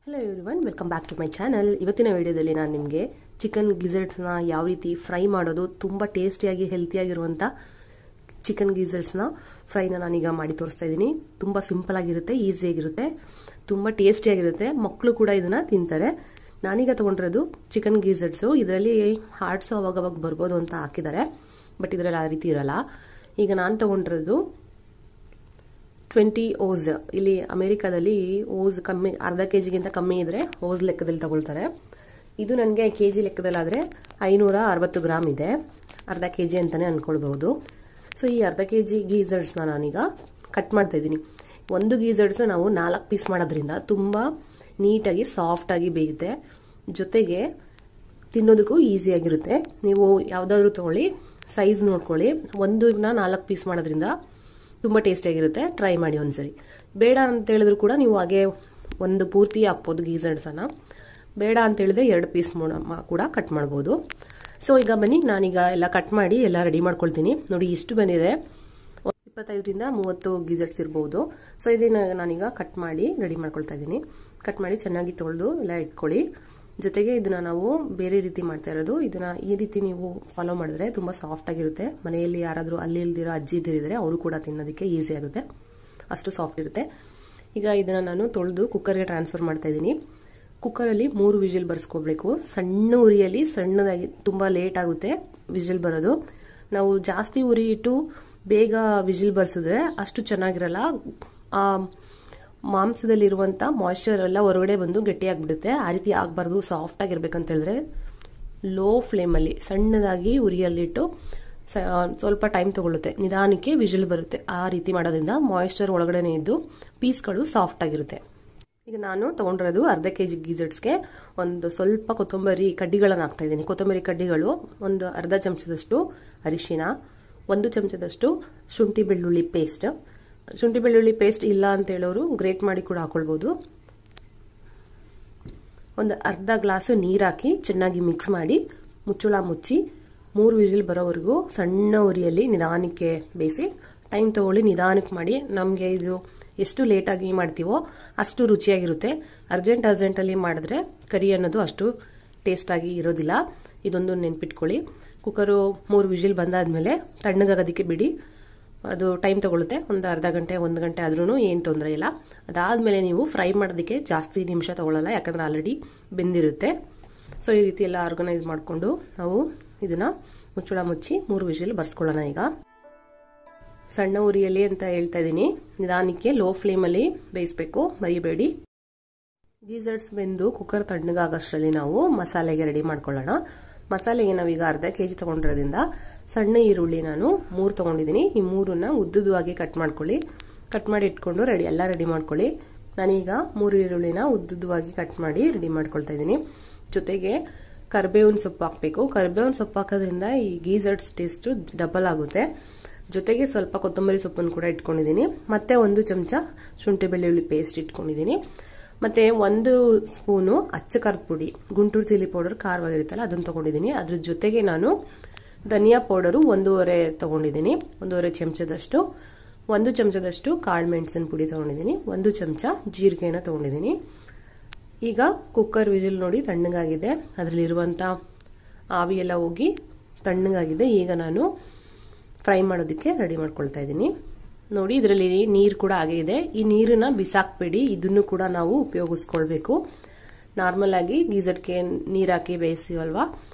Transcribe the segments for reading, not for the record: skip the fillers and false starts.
Hello everyone, welcome back to my channel. ಇವತ್ತಿನ ವಿಡಿಯೋದಲ್ಲಿ ನಾನು ನಿಮಗೆ ಚಿಕನ್ ಗಿಝರ್ಡ್ಸ್ನ ಯಾವ ರೀತಿ ಫ್ರೈ ಮಾಡೋದು, ತುಂಬ ಟೇಸ್ಟಿಯಾಗಿ ಹೆಲ್ತಿಯಾಗಿರುವಂಥ ಚಿಕನ್ ಗಿಝರ್ಡ್ಸ್ನ ಫ್ರೈನ ನಾನೀಗ ಮಾಡಿ ತೋರಿಸ್ತಾ ಇದ್ದೀನಿ. ತುಂಬ ಸಿಂಪಲ್ ಆಗಿರುತ್ತೆ, ಈಸಿಯಾಗಿರುತ್ತೆ, ತುಂಬ ಟೇಸ್ಟಿಯಾಗಿರುತ್ತೆ. ಮಕ್ಕಳು ಕೂಡ ಇದನ್ನು ತಿಂತಾರೆ. ನಾನೀಗ ತೊಗೊಂಡಿರೋದು ಚಿಕನ್ ಗಿಝರ್ಡ್ಸು. ಇದರಲ್ಲಿ ಹಾರ್ಟ್ಸು ಅವಾಗವಾಗ ಬರ್ಬೋದು ಅಂತ ಹಾಕಿದ್ದಾರೆ, ಬಟ್ ಇದರಲ್ಲಿ ಆ ರೀತಿ ಇರಲ್ಲ. ಈಗ ನಾನು ತೊಗೊಂಡಿರೋದು 20 ಓಸ್. ಇಲ್ಲಿ ಅಮೆರಿಕಾದಲ್ಲಿ ಓಸ್ ಕಮ್ಮಿ, ಅರ್ಧ ಕೆಜಿಗಿಂತ ಕಮ್ಮಿ ಇದ್ರೆ ಓಸ್ ಲೆಕ್ಕದಲ್ಲಿ ತಗೊಳ್ತಾರೆ. ಇದು ನನಗೆ ಕೆಜಿ ಲೆಕ್ಕದಲ್ಲಾದರೆ 560 ಗ್ರಾಮ್ ಇದೆ, ಅರ್ಧ ಕೆಜಿ ಅಂತಲೇ ಅಂದ್ಕೊಳ್ಬೋದು. ಸೊ ಈ ಅರ್ಧ ಕೆಜಿ ಗೀಝರ್ಡ್ಸ್ನ ನಾನೀಗ ಕಟ್ ಮಾಡ್ತಾ ಇದ್ದೀನಿ. ಒಂದು ಗೀಝರ್ಡ್ಸು ನಾವು 4 ಪೀಸ್ ಮಾಡೋದ್ರಿಂದ ತುಂಬ ನೀಟಾಗಿ ಸಾಫ್ಟಾಗಿ ಬೇಯುತ್ತೆ, ಜೊತೆಗೆ ತಿನ್ನೋದಕ್ಕೂ ಈಸಿಯಾಗಿರುತ್ತೆ. ನೀವು ಯಾವುದಾದ್ರೂ ತೊಗೊಳ್ಳಿ, ಸೈಜ್ ನೋಡ್ಕೊಳ್ಳಿ. ಒಂದನ್ನ 4 ಪೀಸ್ ಮಾಡೋದ್ರಿಂದ ತುಂಬ ಟೇಸ್ಟಿಯಾಗಿರುತ್ತೆ. ಟ್ರೈ ಮಾಡಿ ಒಂದ್ಸರಿ. ಬೇಡ ಅಂತ ಹೇಳಿದ್ರು ಕೂಡ ನೀವು ಹಾಗೆ ಒಂದು ಪೂರ್ತಿ ಹಾಕ್ಬೋದು ಗೀಝರ್ಡ್ಸನ್ನು. ಬೇಡ ಅಂತ ಹೇಳಿದ್ರೆ 2 ಪೀಸ್ ಕೂಡ ಕಟ್ ಮಾಡ್ಬೋದು. ಸೊ ಈಗ ಬನ್ನಿ, ನಾನೀಗ ಎಲ್ಲ ಕಟ್ ಮಾಡಿ ಎಲ್ಲ ರೆಡಿ ಮಾಡ್ಕೊಳ್ತೀನಿ. ನೋಡಿ ಇಷ್ಟು ಬಂದಿದೆ, 25ರಿಂದ 30 ಗೀಝರ್ಡ್ಸ್ ಇರ್ಬೋದು. ಸೊ ಇದನ್ನು ನಾನೀಗ ಕಟ್ ಮಾಡಿ ರೆಡಿ ಮಾಡ್ಕೊಳ್ತಾ ಇದ್ದೀನಿ. ಕಟ್ ಮಾಡಿ ಚೆನ್ನಾಗಿ ತೊಳೆದು ಎಲ್ಲ ಇಟ್ಕೊಳ್ಳಿ. ಜೊತೆಗೆ ಇದನ್ನು ನಾವು ಬೇರೆ ರೀತಿ ಮಾಡ್ತಾ ಇರೋದು. ಇದನ್ನು ಈ ರೀತಿ ನೀವು ಫಾಲೋ ಮಾಡಿದ್ರೆ ತುಂಬ ಸಾಫ್ಟಾಗಿರುತ್ತೆ. ಮನೆಯಲ್ಲಿ ಯಾರಾದರೂ ಅಲ್ಲಿ ಇಲ್ದಿರೋ ಅಜ್ಜಿ ಇದ್ದಿದ್ರೆ ಅವರು ಕೂಡ ತಿನ್ನೋದಕ್ಕೆ ಈಸಿ ಆಗುತ್ತೆ, ಅಷ್ಟು ಸಾಫ್ಟ್ ಇರುತ್ತೆ. ಈಗ ಇದನ್ನು ನಾನು ತೊಳೆದು ಕುಕ್ಕರ್ಗೆ ಟ್ರಾನ್ಸ್ಫರ್ ಮಾಡ್ತಾ ಇದ್ದೀನಿ. ಕುಕ್ಕರಲ್ಲಿ 3 ವಿಜಿಲ್ ಬರ್ಸ್ಕೊಳ್ಬೇಕು. ಸಣ್ಣ ಉರಿಯಲ್ಲಿ, ಸಣ್ಣದಾಗಿ, ತುಂಬ ಲೇಟ್ ಆಗುತ್ತೆ ವಿಜಿಲ್ ಬರೋದು. ನಾವು ಜಾಸ್ತಿ ಉರಿ ಇಟ್ಟು ಬೇಗ ವಿಜಿಲ್ ಬರ್ಸಿದ್ರೆ ಅಷ್ಟು ಚೆನ್ನಾಗಿರಲ್ಲ. ಮಾಂಸದಲ್ಲಿರುವಂಥ ಮಾಯ್ಶ್ಚರ್ ಎಲ್ಲ ಹೊರಗಡೆ ಬಂದು ಗಟ್ಟಿಯಾಗಿಬಿಡುತ್ತೆ. ಆ ರೀತಿ ಆಗಬಾರ್ದು, ಸಾಫ್ಟಾಗಿರ್ಬೇಕಂತ ಹೇಳಿದ್ರೆ ಲೋ ಫ್ಲೇಮಲ್ಲಿ ಸಣ್ಣದಾಗಿ ಉರಿಯಲ್ಲಿಟ್ಟು ಸ್ವಲ್ಪ ಟೈಮ್ ತಗೊಳ್ಳುತ್ತೆ, ನಿಧಾನಕ್ಕೆ ವಿಜಿಲ್ ಬರುತ್ತೆ. ಆ ರೀತಿ ಮಾಡೋದ್ರಿಂದ ಮಾಯ್ಶ್ಚರ್ ಒಳಗಡೆನೇ ಇದ್ದು ಪೀಸ್ಗಳು ಸಾಫ್ಟ್ ಆಗಿರುತ್ತೆ. ಈಗ ನಾನು ತೊಗೊಂಡಿರೋದು ಅರ್ಧ ಕೆಜಿ ಗೀಝರ್ಡ್ಸ್ಗೆ ಒಂದು ಸ್ವಲ್ಪ ಕೊತ್ತಂಬರಿ ಕಡ್ಡಿಗಳನ್ನು ಹಾಕ್ತಾ ಇದ್ದೀನಿ. ಕೊತ್ತಂಬರಿ ಕಡ್ಡಿಗಳು, ಒಂದು ಅರ್ಧ ಚಮಚದಷ್ಟು ಅರಿಶಿನ, 1 ಚಮಚದಷ್ಟು ಶುಂಠಿ ಬೆಳ್ಳುಳ್ಳಿ ಪೇಸ್ಟ್. ಶುಂಠಿ ಬೆಳ್ಳುಳ್ಳಿ ಪೇಸ್ಟ್ ಇಲ್ಲ ಅಂತ ಹೇಳೋರು ಗ್ರೇಟ್ ಮಾಡಿ ಕೂಡ ಹಾಕೊಳ್ಬೋದು. ಒಂದು ಅರ್ಧ ಗ್ಲಾಸು ನೀರು ಹಾಕಿ ಚೆನ್ನಾಗಿ ಮಿಕ್ಸ್ ಮಾಡಿ ಮುಚ್ಚಳ ಮುಚ್ಚಿ 3 ವಿಜಿಲ್ ಬರೋವರೆಗೂ ಸಣ್ಣ ಉರಿಯಲ್ಲಿ ನಿಧಾನಕ್ಕೆ ಬೇಯಿಸಿ. ಟೈಮ್ ತಗೊಳ್ಳಿ, ನಿಧಾನಕ್ಕೆ ಮಾಡಿ. ನಮಗೆ ಇದು ಎಷ್ಟು ಲೇಟಾಗಿ ಮಾಡ್ತೀವೋ ಅಷ್ಟು ರುಚಿಯಾಗಿರುತ್ತೆ. ಅರ್ಜೆಂಟಲ್ಲಿ ಮಾಡಿದ್ರೆ ಕರಿ ಅನ್ನೋದು ಅಷ್ಟು ಟೇಸ್ಟಾಗಿ ಇರೋದಿಲ್ಲ. ಇದೊಂದು ನೆನ್ಪಿಟ್ಕೊಳ್ಳಿ. ಕುಕ್ಕರು 3 ವಿಜಿಲ್ ಬಂದಾದ್ಮೇಲೆ ತಣ್ಣಗಾಗೋದಕ್ಕೆ ಬಿಡಿ. ಅದು ಟೈಮ್ ತಗೊಳುತ್ತೆ, ಒಂದು ಅರ್ಧ ಗಂಟೆ 1 ಗಂಟೆ ಆದ್ರೂ ಏನು ತೊಂದರೆ ಇಲ್ಲ. ಅದಾದಮೇಲೆ ನೀವು ಫ್ರೈ ಮಾಡೋದಕ್ಕೆ ಜಾಸ್ತಿ ನಿಮಿಷ ತಗೊಳ್ಳಲ್ಲ, ಯಾಕಂದರೆ ಆಲ್ರೆಡಿ ಬೆಂದಿರುತ್ತೆ. ಸೊ ಈ ರೀತಿ ಎಲ್ಲ ಆರ್ಗನೈಸ್ ಮಾಡಿಕೊಂಡು ನಾವು ಇದನ್ನು ಮುಚ್ಚಳ ಮುಚ್ಚಿ 3 ವಿಜಿಲ್ ಬರ್ಸ್ಕೊಳ್ಳೋಣ. ಈಗ ಸಣ್ಣ ಉರಿಯಲ್ಲಿ ಅಂತ ಹೇಳ್ತಾ ಇದ್ದೀನಿ, ನಿಧಾನಕ್ಕೆ ಲೋ ಫ್ಲೇಮಲ್ಲಿ ಬೇಯಿಸ್ಬೇಕು, ಮರಿಬೇಡಿ. ಗೀಝರ್ಡ್ಸ್ ಬೆಂದು ಕುಕ್ಕರ್ ತಣ್ಣಗಾಗೋಷ್ಟರಲ್ಲಿ ನಾವು ಮಸಾಲೆಗೆ ರೆಡಿ ಮಾಡ್ಕೊಳ್ಳೋಣ. ಮಸಾಲೆಗೆ ನಾವೀಗ ಅರ್ಧ ಕೆಜಿ ತೊಗೊಂಡಿರೋದ್ರಿಂದ ಸಣ್ಣ ಈರುಳ್ಳಿ ನಾನು 3 ತೊಗೊಂಡಿದ್ದೀನಿ. ಈ 3ನ್ನ ಉದ್ದುದವಾಗಿ ಕಟ್ ಮಾಡ್ಕೊಳ್ಳಿ. ಕಟ್ ಮಾಡಿ ಇಟ್ಕೊಂಡು ಎಲ್ಲ ರೆಡಿ ಮಾಡ್ಕೊಳ್ಳಿ. ನಾನೀಗ 3 ಈರುಳ್ಳಿನ ಉದ್ದುದವಾಗಿ ಕಟ್ ಮಾಡಿ ರೆಡಿ ಮಾಡ್ಕೊಳ್ತಾ ಇದ್ದೀನಿ. ಜೊತೆಗೆ ಕರಿಬೇವಿನ ಸೊಪ್ಪು ಹಾಕಬೇಕು. ಕರಿಬೇವಿನ ಸೊಪ್ಪು ಹಾಕೋದ್ರಿಂದ ಈ ಗೀಝರ್ಡ್ಸ್ ಟೇಸ್ಟು ಡಬಲ್ ಆಗುತ್ತೆ. ಜೊತೆಗೆ ಸ್ವಲ್ಪ ಕೊತ್ತಂಬರಿ ಸೊಪ್ಪನ್ನು ಕೂಡ ಇಟ್ಕೊಂಡಿದ್ದೀನಿ. ಮತ್ತೆ 1 ಚಮಚ ಶುಂಠಿ ಬೆಳ್ಳುಳ್ಳಿ ಪೇಸ್ಟ್ ಇಟ್ಕೊಂಡಿದ್ದೀನಿ. ಮತ್ತೆ 1 ಸ್ಪೂನು ಅಚ್ಚ ಖಾರದ ಪುಡಿ, ಗುಂಟೂರು ಚಿಲ್ಲಿ ಪೌಡರ್ ಖಾರವಾಗಿರುತ್ತಲ್ಲ ಅದನ್ನು ತೊಗೊಂಡಿದ್ದೀನಿ. ಅದ್ರ ಜೊತೆಗೆ ನಾನು ಧನಿಯಾ ಪೌಡರು 1.5 ತೊಗೊಂಡಿದ್ದೀನಿ, 1.5 ಚಮಚದಷ್ಟು. 1 ಚಮಚದಷ್ಟು ಕಾಳು ಮೆಣಸಿನ ಪುಡಿ ತೊಗೊಂಡಿದ್ದೀನಿ. 1 ಚಮಚ ಜೀರಿಗೆನ ತೊಗೊಂಡಿದ್ದೀನಿ. ಈಗ ಕುಕ್ಕರ್ ವಿಜಿಲ್ ನೋಡಿ ತಣ್ಣಗಾಗಿದೆ, ಅದರಲ್ಲಿರುವಂಥ ಆವಿ ಎಲ್ಲ ಹೋಗಿ ತಣ್ಣಗಾಗಿದೆ. ಈಗ ನಾನು ಫ್ರೈ ಮಾಡೋದಕ್ಕೆ ರೆಡಿ ಮಾಡ್ಕೊಳ್ತಾ ಇದ್ದೀನಿ. ನೋಡಿ ಇದರಲ್ಲಿ ನೀರು ಕೂಡ ಹಾಗೆ ಇದೆ. ಈ ನೀರನ್ನ ಬಿಸಾಕ್ಬೇಡಿ, ಇದನ್ನು ಕೂಡ ನಾವು ಉಪಯೋಗಿಸ್ಕೊಳ್ಬೇಕು. ನಾರ್ಮಲ್ ಆಗಿ ಗೀಝರ್ಡ್ಗೆ ನೀರು ಹಾಕಿ ಬೇಯಿಸ್ತೀವಲ್ವಾ,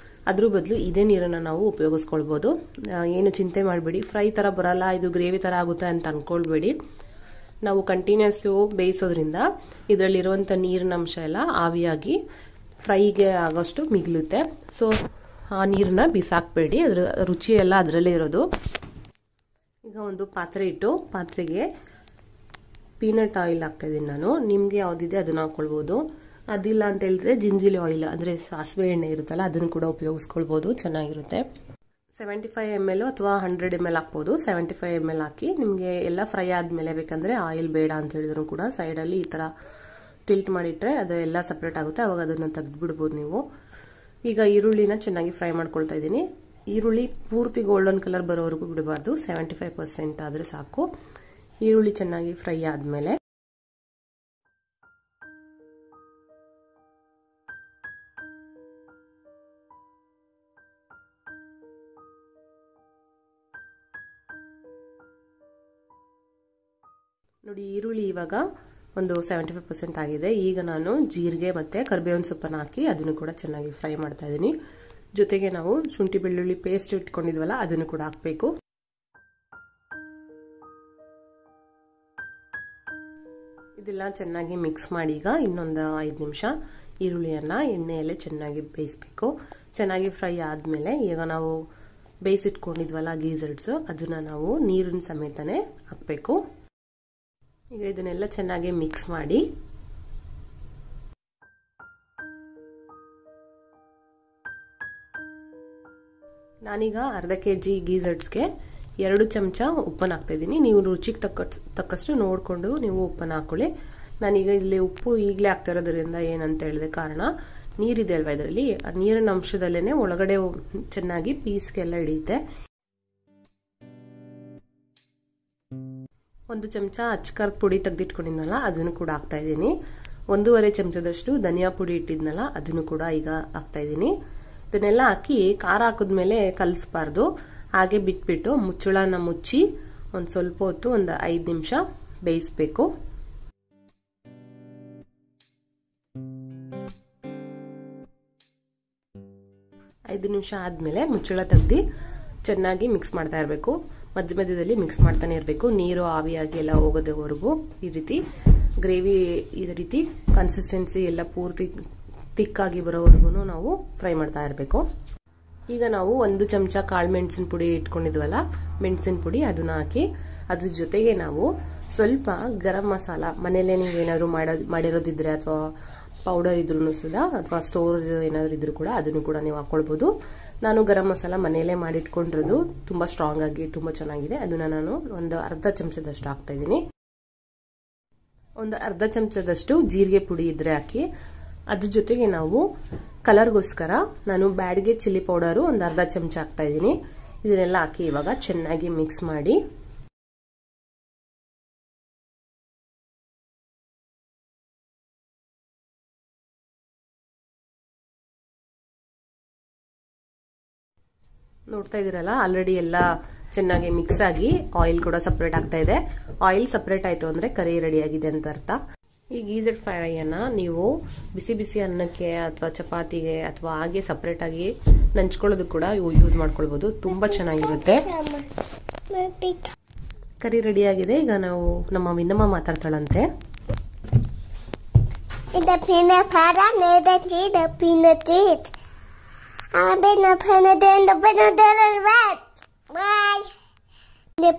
ಅದ್ರ ಬದಲು ಇದೇ ನೀರನ್ನು ನಾವು ಉಪಯೋಗಿಸ್ಕೊಳ್ಬೋದು. ಏನು ಚಿಂತೆ ಮಾಡಬೇಡಿ, ಫ್ರೈ ಥರ ಬರಲ್ಲ, ಇದು ಗ್ರೇವಿ ಥರ ಆಗುತ್ತೆ ಅಂತ ಅಂದ್ಕೊಳ್ಬೇಡಿ. ನಾವು ಕಂಟಿನ್ಯೂಸ್ಸು ಬೇಯಿಸೋದ್ರಿಂದ ಇದರಲ್ಲಿರುವಂಥ ನೀರಿನ ಅಂಶ ಎಲ್ಲ ಆವಿಯಾಗಿ ಫ್ರೈಗೆ ಆಗೋಷ್ಟು ಮಿಗಿಲುತ್ತೆ. ಸೊ ಆ ನೀರನ್ನ ಬಿಸಾಕ್ಬೇಡಿ, ಅದರ ರುಚಿ ಎಲ್ಲ ಅದರಲ್ಲೇ ಇರೋದು. ಈಗ ಒಂದು ಪಾತ್ರೆ ಇಟ್ಟು ಪಾತ್ರೆಗೆ ಪೀನಟ್ ಆಯಿಲ್ ಹಾಕ್ತಾ ಇದ್ದೀನಿ ನಾನು. ನಿಮಗೆ ಯಾವುದಿದೆ ಅದನ್ನು ಹಾಕ್ಕೊಳ್ಬೋದು. ಅದಿಲ್ಲ ಅಂತ ಹೇಳಿದ್ರೆ ಜಿಂಜಿಲಿ ಆಯಿಲ್ ಅಂದರೆ ಸಾಸಿವೆ ಎಣ್ಣೆ ಇರುತ್ತಲ್ಲ, ಅದನ್ನು ಕೂಡ ಉಪಯೋಗಿಸ್ಕೊಳ್ಬೋದು, ಚೆನ್ನಾಗಿರುತ್ತೆ. 75 ml ಅಥವಾ 100 ml ಹಾಕ್ಬೋದು. 75 ml ಹಾಕಿ. ನಿಮಗೆ ಎಲ್ಲ ಫ್ರೈ ಆದಮೇಲೆ ಬೇಕಂದರೆ ಆಯಿಲ್ ಬೇಡ ಅಂತ ಹೇಳಿದ್ರು ಕೂಡ ಸೈಡಲ್ಲಿ ಈ ಥರ ಟಿಲ್ಟ್ ಮಾಡಿಟ್ರೆ ಅದು ಎಲ್ಲ ಸಪ್ರೇಟ್ ಆಗುತ್ತೆ, ಅವಾಗ ಅದನ್ನು ತೆಗೆದುಬಿಡ್ಬೋದು ನೀವು. ಈಗ ಈರುಳ್ಳಿನ ಚೆನ್ನಾಗಿ ಫ್ರೈ ಮಾಡ್ಕೊಳ್ತಾ ಇದ್ದೀನಿ. ಈರುಳ್ಳಿ ಪೂರ್ತಿ ಗೋಲ್ಡನ್ ಕಲರ್ ಬರೋವರೆಗೂ ಬಿಡಬಾರ್ದು, 75% ಆದರೆ ಸಾಕು. ಈರುಳ್ಳಿ ಚೆನ್ನಾಗಿ ಫ್ರೈ ಆದಮೇಲೆ ನೋಡಿ ಈರುಳ್ಳಿ ಇವಾಗ ಒಂದು 75% ಆಗಿದೆ. ಈಗ ನಾನು ಜೀರಿಗೆ ಮತ್ತು ಕರಿಬೇವಿನ ಸೊಪ್ಪನ್ನು ಹಾಕಿ ಅದನ್ನು ಕೂಡ ಚೆನ್ನಾಗಿ ಫ್ರೈ ಮಾಡ್ತಾ ಇದ್ದೀನಿ. ಜೊತೆಗೆ ನಾವು ಶುಂಠಿ ಬೆಳ್ಳುಳ್ಳಿ ಪೇಸ್ಟ್ ಇಟ್ಕೊಂಡಿದ್ವಲ್ಲ ಅದನ್ನು ಕೂಡ ಹಾಕಬೇಕು. ಇದೆಲ್ಲ ಚೆನ್ನಾಗಿ ಮಿಕ್ಸ್ ಮಾಡಿ ಈಗ ಇನ್ನೊಂದು 5 ನಿಮಿಷ ಈರುಳ್ಳಿಯನ್ನು ಎಣ್ಣೆಯಲ್ಲೇ ಚೆನ್ನಾಗಿ ಬೇಯಿಸಬೇಕು. ಚೆನ್ನಾಗಿ ಫ್ರೈ ಆದಮೇಲೆ ಈಗ ನಾವು ಬೇಯಿಸಿಟ್ಕೊಂಡಿದ್ವಲ್ಲ ಗೀಸರ್ಡ್ಸು ಅದನ್ನು ನಾವು ನೀರಿನ ಸಮೇತನೇ ಹಾಕಬೇಕು. ಈಗ ಇದನ್ನೆಲ್ಲ ಚೆನ್ನಾಗಿ ಮಿಕ್ಸ್ ಮಾಡಿ ನಾನೀಗ ಅರ್ಧ kg ಗೀಸರ್ಡ್ಸ್ಗೆ 2 ಚಮಚ ಉಪ್ಪನ್ನು ಹಾಕ್ತಾ ಇದ್ದೀನಿ. ನೀವು ರುಚಿಗೆ ತಕ್ಕಷ್ಟು ನೋಡಿಕೊಂಡು ನೀವು ಉಪ್ಪನ್ನು ಹಾಕೊಳ್ಳಿ. ನಾನೀಗ ಇಲ್ಲಿ ಉಪ್ಪು ಈಗಲೇ ಹಾಕ್ತಾ ಇರೋದ್ರಿಂದ ಏನಂತ ಹೇಳಿದೆ ಕಾರಣ ನೀರಿದೆ ಅಲ್ವಾ ಇದರಲ್ಲಿ, ಆ ನೀರಿನ ಅಂಶದಲ್ಲೇ ಒಳಗಡೆ ಚೆನ್ನಾಗಿ ಪೀಸ್ಗೆಲ್ಲ ಹಿಡಿಯುತ್ತೆ. 1 ಚಮಚ ಅಚ್ಚಕಾರದ ಪುಡಿ ತೆಗೆದಿಟ್ಕೊಂಡಿದ್ನಲ್ಲ ಅದನ್ನು ಕೂಡ ಹಾಕ್ತಾ ಇದ್ದೀನಿ. 1.5 ಚಮಚದಷ್ಟು ಧನಿಯಾ ಪುಡಿ ಇಟ್ಟಿದ್ನಲ್ಲ ಅದನ್ನು ಕೂಡ ಈಗ ಹಾಕ್ತಾ ಇದ್ದೀನಿ. ಇದನ್ನೆಲ್ಲ ಹಾಕಿ ಖಾರ ಹಾಕಿದ್ಮೇಲೆ ಕಲಿಸ್ಬಾರ್ದು, ಹಾಗೆ ಬಿಟ್ಬಿಟ್ಟು ಮುಚ್ಚಳನ ಮುಚ್ಚಿ ಒಂದು ಸ್ವಲ್ಪ ಹೊತ್ತು ಒಂದು 5 ನಿಮಿಷ ಬೇಯಿಸಬೇಕು. 5 ನಿಮಿಷ ಆದಮೇಲೆ ಮುಚ್ಚಳ ತೆಗ್ದು ಚೆನ್ನಾಗಿ ಮಿಕ್ಸ್ ಮಾಡ್ತಾ ಇರಬೇಕು. ಮಧ್ಯ ಮಧ್ಯದಲ್ಲಿ ಮಿಕ್ಸ್ ಮಾಡ್ತಾನೆ ಇರಬೇಕು. ನೀರು ಆವಿಯಾಗಿ ಎಲ್ಲ ಹೋಗೋದವರೆಗೂ ಈ ರೀತಿ ಗ್ರೇವಿ ಈ ರೀತಿ ಕನ್ಸಿಸ್ಟೆನ್ಸಿ ಎಲ್ಲ ಪೂರ್ತಿ ತಿಕ್ಕಾಗಿ ಬರೋವರೆಗೂ ನಾವು ಫ್ರೈ ಮಾಡ್ತಾ ಇರಬೇಕು. ಈಗ ನಾವು 1 ಚಮಚ ಕಾಳು ಮೆಣಸಿನ ಪುಡಿ ಇಟ್ಕೊಂಡಿದ್ವಲ್ಲ ಮೆಣಸಿನ ಪುಡಿ ಅದನ್ನ ಹಾಕಿ ಅದ್ರ ಜೊತೆಗೆ ನಾವು ಸ್ವಲ್ಪ ಗರಂ ಮಸಾಲ ಮನೆಯಲ್ಲೇ ನೀವು ಏನಾದರೂ ಮಾಡಿರೋದಿದ್ರೆ ಅಥವಾ ಪೌಡರ್ ಇದ್ರೂ ಸುದಾ ಅಥವಾ ಸ್ಟೋರ್ ಏನಾದರೂ ಇದ್ರೂ ಕೂಡ ಅದನ್ನು ಕೂಡ ನೀವು ಹಾಕೊಳ್ಬೋದು. ನಾನು ಗರಂ ಮಸಾಲ ಮನೆಯಲ್ಲೇ ಮಾಡಿಟ್ಕೊಂಡಿರೋದು ತುಂಬ ಸ್ಟ್ರಾಂಗ್ ಆಗಿ ತುಂಬ ಚೆನ್ನಾಗಿದೆ. ಅದನ್ನ ನಾನು ಒಂದು ಅರ್ಧ ಚಮಚದಷ್ಟು ಹಾಕ್ತಾ ಇದ್ದೀನಿ. ಒಂದು ಅರ್ಧ ಚಮಚದಷ್ಟು ಜೀರಿಗೆ ಪುಡಿ ಇದ್ರೆ ಹಾಕಿ. ಅದ್ರ ಜೊತೆಗೆ ನಾವು ಕಲರ್ಗೋಸ್ಕರ ನಾನು ಬ್ಯಾಡ್ಗೆ ಚಿಲ್ಲಿ ಪೌಡರು ಒಂದು ಅರ್ಧ ಚಮಚ ಹಾಕ್ತಾ ಇದ್ದೀನಿ. ಇದನ್ನೆಲ್ಲ ಹಾಕಿ ಇವಾಗ ಚೆನ್ನಾಗಿ ಮಿಕ್ಸ್ ಮಾಡಿ ನೋಡ್ತಾ ಇದ್ದೀರಲ್ಲ ಆಲ್ರೆಡಿ ಎಲ್ಲ ಚೆನ್ನಾಗಿ ಮಿಕ್ಸ್ ಆಗಿ ಆಯಿಲ್ ಕೂಡ ಸಪ್ರೇಟ್ ಆಗ್ತಾ ಇದೆ. ಆಯಿಲ್ ಸಪ್ರೇಟ್ ಆಯಿತು ಅಂದರೆ ಕರಿ ರೆಡಿ ಆಗಿದೆ ಅಂತ ಅರ್ಥ. ಈ ಗೀಸರ್ಡ್ ಫ್ರೈಯನ್ನು ನೀವು ಬಿಸಿ ಬಿಸಿ ಅನ್ನಕ್ಕೆ ಅಥವಾ ಚಪಾತಿಗೆ ಅಥವಾ ಹಾಗೆ ಸಪ್ರೇಟ್ ಆಗಿ ನಂಚ್ಕೊಳ್ಳೋದು ಕೂಡ ಯೂಸ್ ಮಾಡ್ಕೊಳ್ಬೋದು. ತುಂಬ ಚೆನ್ನಾಗಿರುತ್ತೆ. ಕರಿ ರೆಡಿ ಆಗಿದೆ. ಈಗ ನಾವು ನಮ್ಮ ವಿನ್ನಮ್ಮ ಮಾತಾಡ್ತಾಳಂತೆ. I'm been a pen and the red. Bye. The